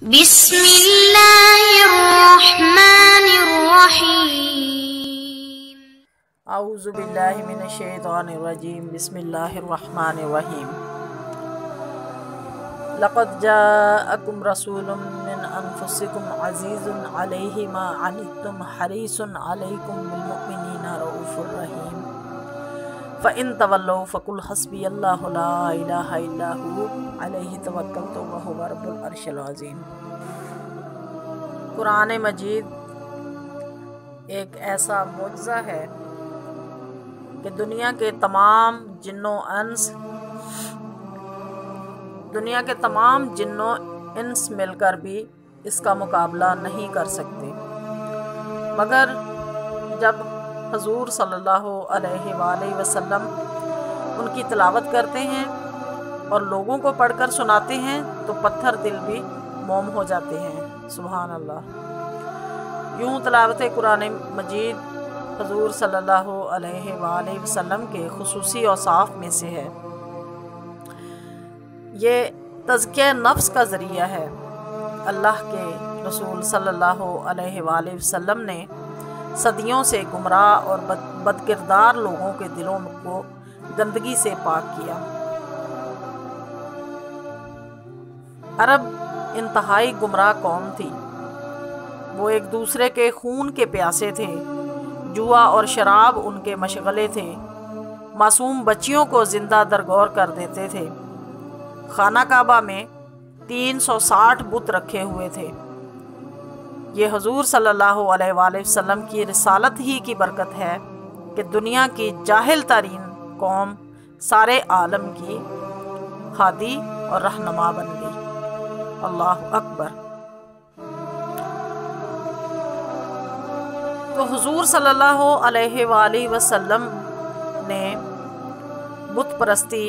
بسم اللہ الرحمن الرحیم اعوذ باللہ من الشیطان الرجیم بسم اللہ الرحمن الرحیم لقد جاءکم رسول من انفسکم عزیز علیہ ما عنتم حریص علیکم بالمؤمنین رؤوف الرحیم فَإِن تَوَلَّوْا فَقُلْ حَسْبِيَ اللَّهُ لَا إِلَٰهَ إِلَّا هُوَ عَلَيْهِ تَوَكَّلْتُ وَهُوَ رَبُّ الْعَرْشِ الْعَظِيمِ۔ قرآن مجید ایک ایسا معجزہ ہے کہ دنیا کے تمام جن و انس مل کر بھی اس کا مقابلہ نہیں کر سکتے، مگر جب حضور صلی اللہ علیہ وآلہ وسلم ان کی تلاوت کرتے ہیں اور لوگوں کو پڑھ کر سناتے ہیں تو پتھر دل بھی موم ہو جاتے ہیں۔ سبحان اللہ۔ یوں تلاوت قرآن مجید حضور صلی اللہ علیہ وآلہ وسلم کے خصوصی اوصاف میں سے ہے۔ یہ تزکیہ نفس کا ذریعہ ہے۔ اللہ کے رسول صلی اللہ علیہ وآلہ وسلم نے صدیوں سے گمراہ اور بدکردار لوگوں کے دلوں کو گندگی سے پاک کیا۔ عرب انتہائی گمراہ قوم تھی۔ وہ ایک دوسرے کے خون کے پیاسے تھے، جوا اور شراب ان کے مشغلے تھے، معصوم بچیوں کو زندہ درگور کر دیتے تھے۔ خانہ کعبہ میں 360 بت رکھے ہوئے تھے۔ یہ حضور صلی اللہ علیہ وآلہ وسلم کی رسالت ہی کی برکت ہے کہ دنیا کی جاہل ترین قوم سارے عالم کی ہادی اور رہنما بن گئی۔ اللہ اکبر۔ تو حضور صلی اللہ علیہ وآلہ وسلم نے بت پرستی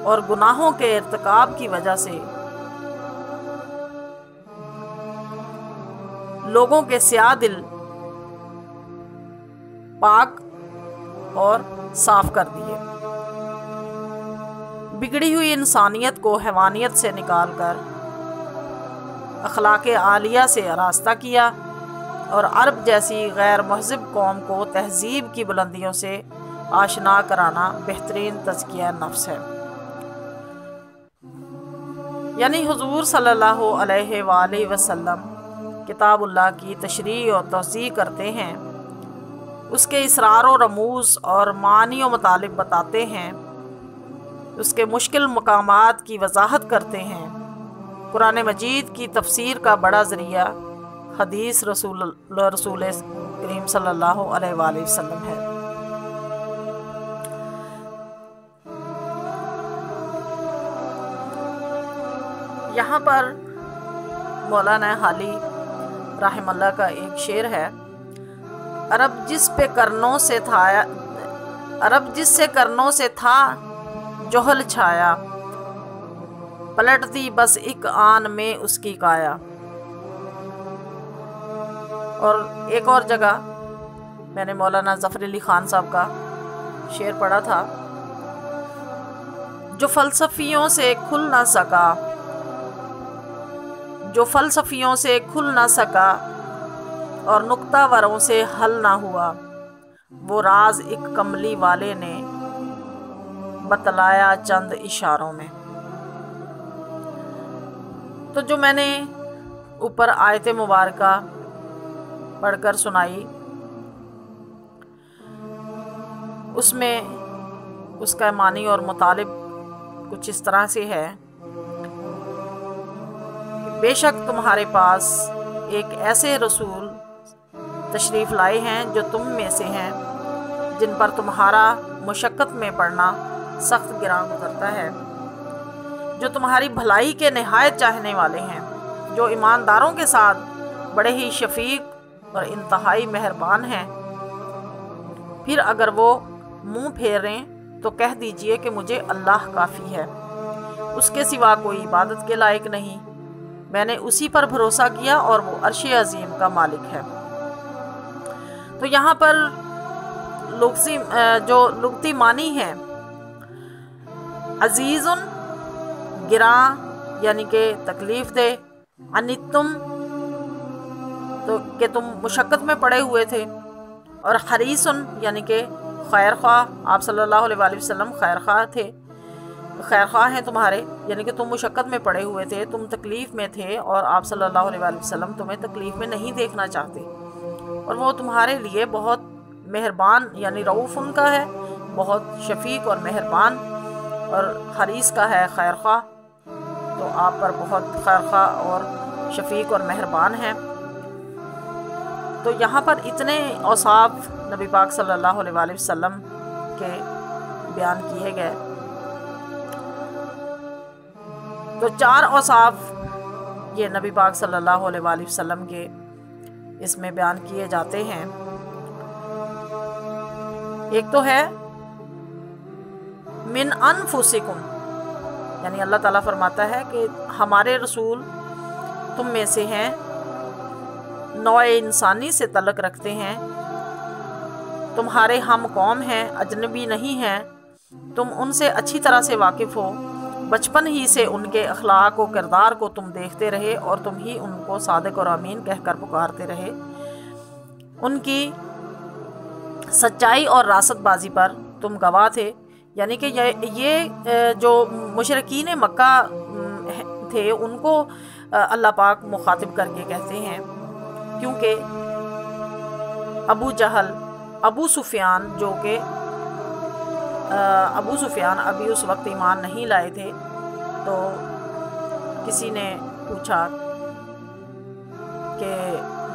اور گناہوں کے ارتکاب کی وجہ سے لوگوں کے سیاہ دل پاک اور صاف کر دیے۔ بگڑی ہوئی انسانیت کو حیوانیت سے نکال کر اخلاق عالیہ سے آراستہ کیا اور عرب جیسی غیر مہذب قوم کو تہذیب کی بلندیوں سے آشنا کرانا بہترین تزکیہ نفس ہے۔ یعنی حضور صلی اللہ علیہ وآلہ وسلم کتاب اللہ کی تشریح اور توضیح کرتے ہیں، اس کے اسرار و رموز اور معانی و مطالب بتاتے ہیں، اس کے مشکل مقامات کی وضاحت کرتے ہیں۔ قرآن مجید کی تفسیر کا بڑا ذریعہ حدیث رسول کریم صلی اللہ علیہ وآلہ وسلم ہے۔ یہاں پر مولانا حالی رحم اللہ کا ایک شعر ہے: عرب جس سے کرنوں سے تھا جوہل چھایا، پلٹ دی بس ایک آن میں اس کی کایا۔ اور ایک اور جگہ میں نے مولانا ظفر علی خان صاحب کا شعر پڑھا تھا: جو فلسفیوں سے کھل نہ سکا اور نکتہ وروں سے حل نہ ہوا، وہ راز ایک کملی والے نے بتلایا چند اشاروں میں۔ تو جو میں نے اوپر آیت مبارکہ پڑھ کر سنائی، اس میں اس کا معنی اور مطالب کچھ اس طرح سے ہے: بے شک تمہارے پاس ایک ایسے رسول تشریف لائے ہیں جو تم میں سے ہیں، جن پر تمہارا مشقت میں پڑنا سخت گراں گزرتا ہے، جو تمہاری بھلائی کے نہایت چاہنے والے ہیں، جو ایمانداروں کے ساتھ بڑے ہی شفیق اور انتہائی مہربان ہیں۔ پھر اگر وہ منہ پھیریں تو کہہ دیجئے کہ مجھے اللہ کافی ہے، اس کے سوا کوئی عبادت کے لائق نہیں، میں نے اسی پر بھروسہ کیا اور وہ عرش عظیم کا مالک ہے۔ تو یہاں پر جو لغتی معنی ہے، عزیز گراں یعنی کہ تکلیف دہ، अनित्तुम तो कि तुम मुशक्क़त में पड़े हुए थे, और हरीसन यानी कि खैर ख्वाह, आप सल्लल्लाहु अलैहि वसल्लम खैर ख्वाह थे, खैर ख्वाह हैं तुम्हारे, यानी कि तुम मुशक्क़त में पड़े हुए थे, तुम तकलीफ़ में थे और आप सल्लल्लाहु अलैहि वसल्लम तुम्हें तकलीफ़ में नहीं देखना चाहते, और वो तुम्हारे लिए बहुत मेहरबान यानी रऊफ़ उनका है, बहुत शफ़ीक और मेहरबान, और हरीस का है खैर ख्वाह, तो आप पर बहुत खैर ख्वाह और शफ़ीक और मेहरबान हैं। तो यहाँ पर इतने औसाफ नबी पाक सल्लल्लाहु अलैहि वसल्लम के बयान किए गए। तो 4 औसाफ ये नबी पाक सल्लल्लाहु अलैहि वसल्लम के इसमें बयान किए जाते हैं। एक तो है मिन अनफुसिकुम, यानी अल्लाह ताला फरमाता है कि हमारे रसूल तुम में से हैं, नौए इंसानी से तल्लुक़ रखते हैं, तुम्हारे हम कौम हैं, अजनबी नहीं हैं, तुम उनसे अच्छी तरह से वाकिफ़ हो, बचपन ही से उनके अखलाक व किरदार को तुम देखते रहे और तुम ही उनको सादिक और अमीन कहकर पुकारते रहे। उनकी सच्चाई और रासतबाजी पर तुम गवाह थे, यानी कि ये जो मुशरिकीन मक्का थे उनको अल्लाह पाक मुखातिब करके कहते हैं, क्योंकि अबू जहल, अबू सुफियान जो कि अबू सुफियान अभी उस वक्त ईमान नहीं लाए थे, तो किसी ने पूछा कि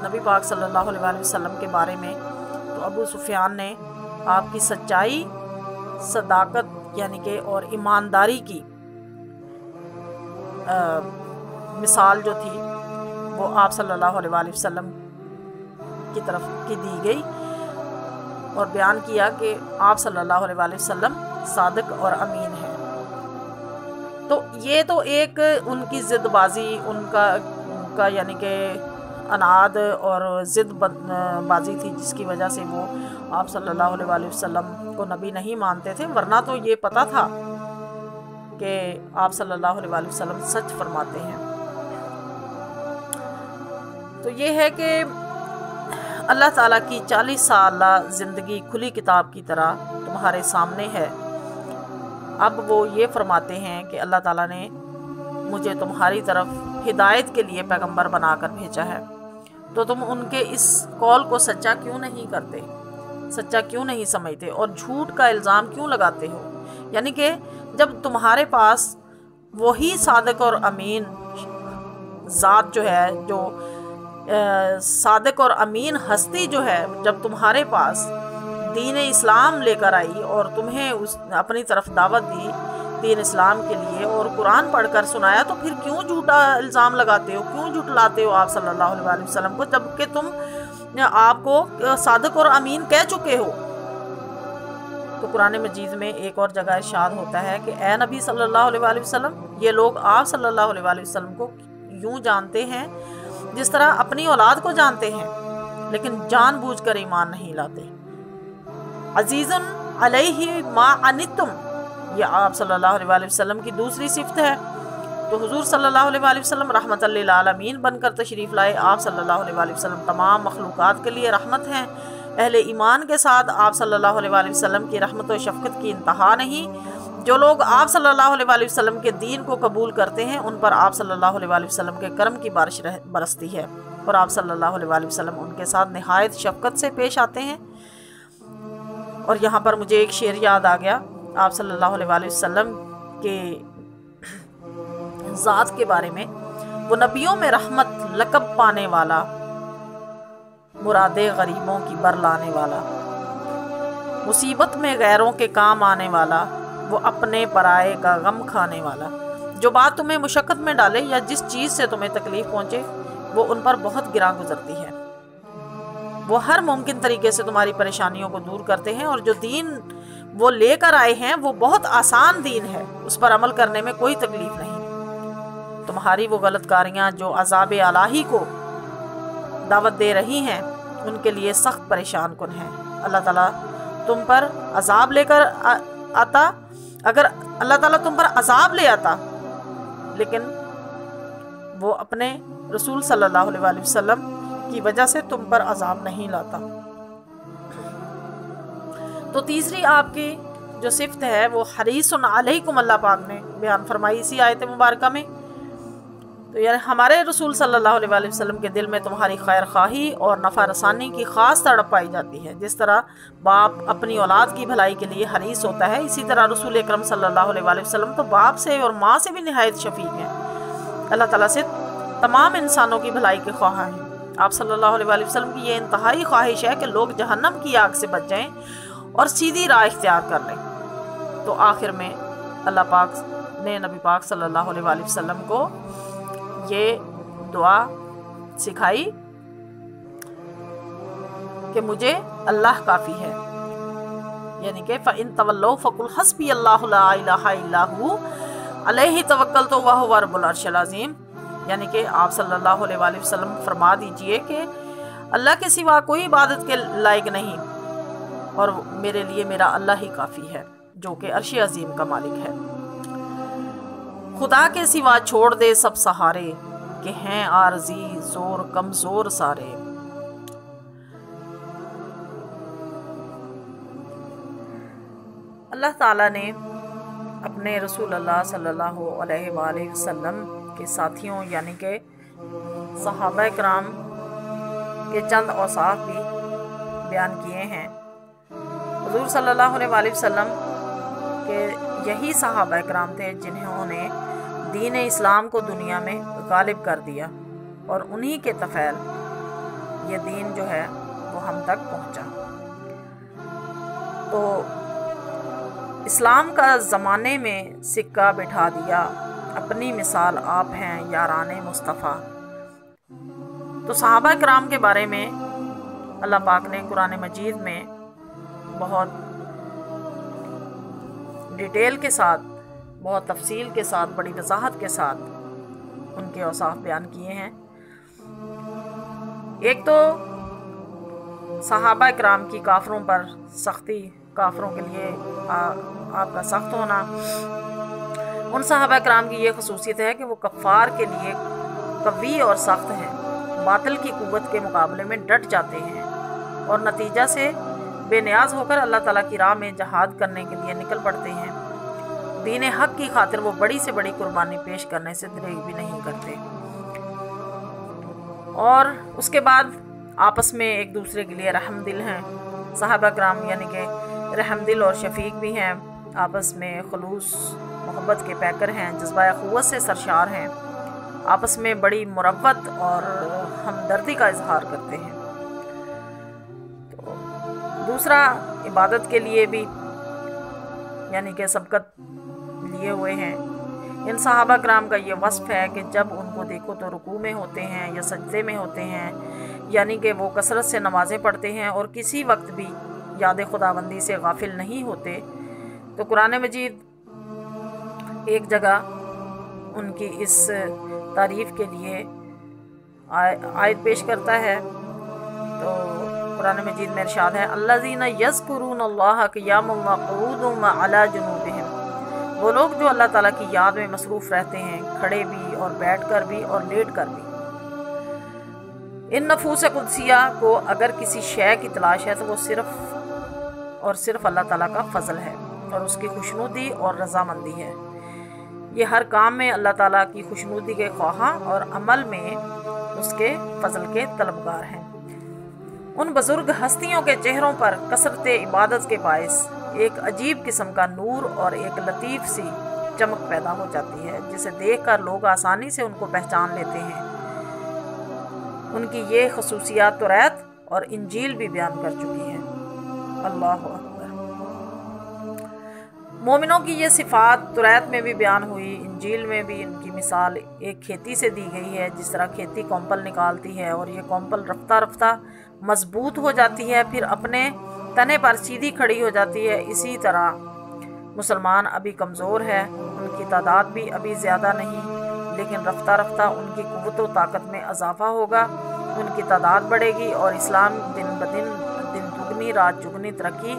नबी पाक सल्लल्लाहु अलैहि वसल्लम के बारे में, तो अबू सुफियान ने आपकी सच्चाई, सदाकत यानी कि और ईमानदारी की मिसाल जो थी वो आप सल्लल्लाहु अलैहि वसल्लम की तरफ की दी गई, और बयान किया कि आप सल्लल्लाहु अलैहि वसल्लम सादिक और अमीन हैं। तो ये तो एक उनकी ज़िद्दबाजी, उनका यानी कि अनाद और ज़िद बाजी थी, जिसकी वजह से वो आप सल्लल्लाहु अलैहि वसल्लम को नबी नहीं मानते थे, वरना तो ये पता था कि आप सल्लल्लाहु अलैहि वसल्लम सच फरमाते हैं। तो ये है कि अल्लाह ताला की 40 साल ज़िंदगी खुली किताब की तरह तुम्हारे सामने है। अब वो ये फरमाते हैं कि अल्लाह ताला ने मुझे तुम्हारी तरफ हिदायत के लिए पैगंबर बनाकर भेजा है, तो तुम उनके इस कौल को सच्चा क्यों नहीं करते, सच्चा क्यों नहीं समझते और झूठ का इल्ज़ाम क्यों लगाते हो। यानी कि जब तुम्हारे पास वही सादिक और अमीन ज़ात जो है, जो सादिक और अमीन हस्ती जो है, जब तुम्हारे पास दीन इस्लाम लेकर आई और तुम्हें उस अपनी तरफ दावत दी दीन इस्लाम के लिए और कुरान पढ़कर सुनाया, तो फिर क्यों झूठा इल्ज़ाम लगाते हो, क्यों झुठलाते हो आप सल्लल्लाहु अलैहि वसल्लम को, जबकि तुम आपको सादिक और अमीन कह चुके हो। तो कुरान मजीद में एक और जगह इरशाद होता है कि ए नबी सल्लल्लाहु अलैहि वसल्लम, ये लोग आप सल्लल्लाहु अलैहि वसल्लम को यूँ जानते हैं जिस तरह अपनी औलाद को जानते हैं, लेकिन जानबूझकर ईमान नहीं लाते। अजीज़ुन अलैहि मा अनित्तुम, ये आप सल्लल्लाहु अलैहि वसल्लम की दूसरी सिफ़त है। तो हुजूर सल्लल्लाहु अलैहि वसल्लम रहमतल लिल आलमीन बनकर तशरीफ़ लाए। आप सल्लल्लाहु अलैहि वसल्लम तमाम मखलूक़ात के लिए रहमत हैं। अहले ईमान के साथ आप सल्लल्लाहु अलैहि वसल्लम की रहमत और शफ़क़त की इंतहा नहीं। जो लोग आप सल्लल्लाहु अलैहि वसल्लम के दीन को कबूल करते हैं, उन पर आप सल्लल्लाहु अलैहि वसल्लम के करम की बारिश बरसती है, और आप सल्लल्लाहु अलैहि वसल्लम उनके साथ निहायत शफ़क़त से पेश आते हैं। और यहाँ पर मुझे एक शेर याद आ गया आप सल्लल्लाहु अलैहि वसल्लम के ज़ात के बारे में। वो नबियों में रहमत लक़ब पाने वाला, मुरादे गरीबों की बर लाने वाला, मुसीबत में गैरों के काम आने वाला, वो अपने पराए का गम खाने वाला। जो बात तुम्हें मुशक्क़त में डाले या जिस चीज़ से तुम्हें तकलीफ़ पहुँचे, वो उन पर बहुत गिरा गुजरती है। वो हर मुमकिन तरीके से तुम्हारी परेशानियों को दूर करते हैं, और जो दीन वो लेकर आए हैं वो बहुत आसान दीन है, उस पर अमल करने में कोई तकलीफ़ नहीं। तुम्हारी वो गलतकारियाँ जो अज़ाब इलाही को दावत दे रही हैं, उनके लिए सख्त परेशान कुन हैं। अल्लाह ताला तुम पर अज़ाब लेकर आता, अगर अल्लाह ताला तुम पर अज़ाब ले आता, लेकिन वो अपने रसूल सल्लल्लाहु अलैहि वसल्लम की वजह से तुम पर अजाब नहीं लाता। तो तीसरी आपकी जो सिफत है वो हरीसुन अलैकुम अल्लाह पाक ने बयान फरमाई इसी आयत मुबारका में। तो यानी हमारे रसूल सल्लल्लाहु अलैहि वसल्लम के दिल में तुम्हारी खैर खाही और नफ़ा रसानी की ख़ास तड़प पाई जाती है। जिस तरह बाप अपनी औलाद की भलाई के लिए हरीस होता है, इसी तरह रसूल अकरम सल्लल्लाहु अलैहि वसल्लम तो बाप से और माँ से भी निहायत शफीक हैं। अल्लाह ताला से तमाम इंसानों की भलाई के ख्वाह हैं। आप सल्लल्लाहु अलैहि वसल्लम की ये इंतहाई ख्वाहिश है कि लोग जहन्नम की आग से बच जाएँ और सीधी राह इख्तियार कर लें। तो आखिर में अल्लाह पाक ने नबी पाक सल्लल्लाहु अलैहि वसल्लम को ये दुआ सिखाई कि मुझे अल्लाह काफ़ी है, यानी कि फ़इन तवल्लौ फ़कुल हस्बी अल्लाहु ला इलाहा इल्ला हु अलैहि तवक्कलतु व हुवा रब्बुल अर्शिल अज़ीम। यानी कि आप सल्लल्लाहु अलैहि वसल्लम फरमा दीजिए कि अल्लाह के सिवा कोई इबादत के लायक नहीं और मेरे लिए मेरा अल्लाह ही काफ़ी है जो कि अर्श अज़ीम का मालिक है। खुदा के सिवा छोड़ दे सब सहारे कि हैं आरज़ी ज़ोर कमज़ोर सारे। अल्लाह ताला ने अपने रसूल अल्लाह सल्लल्लाहु अलैहि वसल्लम के साथियों यानी कि सहाबा कराम के चंद औसाफ भी बयान किए हैं। हुज़ूर सल्लल्लाहु अलैहि वसल्लम के यही सहाबा कराम थे जिन्होंने दीन इस्लाम को दुनिया में गालिब कर दिया और उन्हीं के तफ़ैल ये दीन जो है वो हम तक पहुंचा। तो इस्लाम का ज़माने में सिक्का बिठा दिया, अपनी मिसाल आप हैं याराने मुस्तफ़ा। तो सहाबा कराम के बारे में अल्लाह पाक ने कुरान मजीद में बहुत डिटेल के साथ, बहुत तफसील के साथ, बड़ी वजाहत के साथ उनके औसाफ बयान किए हैं। एक तो सहाबा कराम की काफरों पर सख्ती, काफरों के लिए आपका सख्त होना। उन सहाबा कराम की ये खसूसियत है कि वो कफ़ार के लिए कवी और सख्त हैं, बातिल की कुव्वत के मुकाबले में डट जाते हैं और नतीजा से बेनियाज होकर अल्लाह ताला की राह में जहाद करने के लिए निकल पड़ते हैं। दीन हक की खातिर वो बड़ी से बड़ी कुर्बानी पेश करने से दरेग भी नहीं करते। और उसके बाद आपस में एक दूसरे के लिए रहमदिल हैं। सहाबा कराम यानी कि रहमदिल और शफीक भी हैं, आपस में खलूस मोहब्बत के पैकर हैं, जज्बा क़ुव्वत से सरशार हैं, आपस में बड़ी मुरव्वत और हमदर्दी का इजहार करते हैं। तो दूसरा इबादत के लिए भी यानी कि सबकत लिए हुए हैं। इन सहाबा कराम का ये वस्फ़ है कि जब उनको देखो तो रुकू में होते हैं या सजदे में होते हैं, यानी कि वो कसरत से नमाज़ें पढ़ते हैं और किसी वक्त भी याद खुदाबंदी से गाफिल नहीं होते। तो कुरान मजीद एक जगह उनकी इस तारीफ़ के लिए आयत पेश करता है। तो कुरान मजीद में इरशाद है, अल्लज़ीना यज़्कुरूनल्लाह क़ियामन व क़ुऊदन व अला जुनूबिहिम। वो लोग जो अल्लाह ताला की याद में मसरूफ़ रहते हैं, खड़े भी और बैठकर भी और लेट कर भी। इन नफूस कुदसिया को अगर किसी शय की तलाश है तो वो सिर्फ़ और सिर्फ अल्लाह ताला का फ़ज़ल है और उसकी खुशनुदी और रज़ामंदी है। ये हर काम में अल्लाह ताला की खुशनुदी के ख्वाहां और अमल में उसके फ़ज़ल के तलबगार हैं। उन बुज़ुर्ग हस्तियों के चेहरों पर कसरत इबादत के बायस एक अजीब किस्म का नूर और एक लतीफ़ सी चमक पैदा हो जाती है, जिसे देखकर लोग आसानी से उनको पहचान लेते हैं। उनकी ये खसूसियात तौरात और इंजील भी बयान कर चुकी हैं। अल्लाहु अकबर। मोमिनों की ये सिफ़ात तौरात में भी बयान हुई, इंजील में भी इनकी मिसाल एक खेती से दी गई है। जिस तरह खेती कोंपल निकालती है और ये कोंपल रफ्ता रफ्ता मजबूत हो जाती है, फिर अपने तने पर सीधी खड़ी हो जाती है, इसी तरह मुसलमान अभी कमज़ोर है, उनकी तादाद भी अभी ज़्यादा नहीं, लेकिन रफ्ता रफ्ता उनकी क़ुव्वत व ताकत में इजाफ़ा होगा, उनकी तादाद बढ़ेगी और इस्लाम दिन ब दिन दुगनी रात चुगनी तरक्की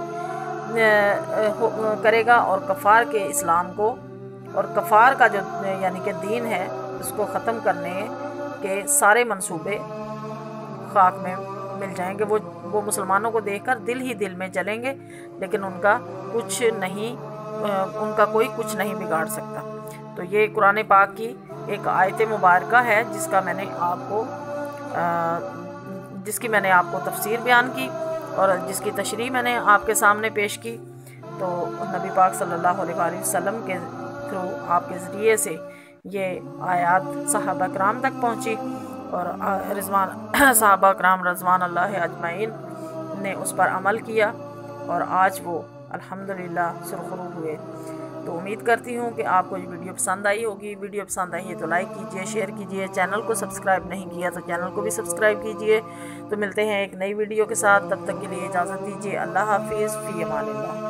करेगा और कफ़ार के इस्लाम को और कफ़ार का जो यानी कि दीन है उसको ख़त्म करने آپ کے سارے منصوبے خاک میں مل جائیں گے۔ وہ مسلمانوں کو دیکھ کر دل ہی دل میں جلیں گے، لیکن ان کا کوئی کچھ نہیں بگاڑ سکتا۔ تو یہ قرآن پاک کی ایک آیت مبارکہ ہے جس کی میں نے آپ کو تفسیر بیان کی اور جس کی تشریح میں نے آپ کے سامنے پیش کی۔ تو نبی پاک صلی اللہ علیہ وآلہ وسلم کے تھرو، آپ کے ذریعے سے یہ آیات صحابہ کرام تک پہنچی، اور صحابہ کرام رضوان اللہ اجمعین نے اس پر عمل کیا، اور آج وہ الحمدللہ سرخرو ہوئے۔ تو امید کرتی ہوں کہ آپ کو یہ ویڈیو پسند آئی ہوگی۔ ویڈیو پسند آئی ہے تو لائک کیجئے، شیئر کیجئے، چینل کو سبسکرائب نہیں کیا تو چینل کو بھی سبسکرائب کیجئے۔ تو ملتے ہیں ایک نئی ویڈیو کے ساتھ، تب تک کے لیے اجازت دیجئے۔ اللہ حافظ، فی امان اللہ۔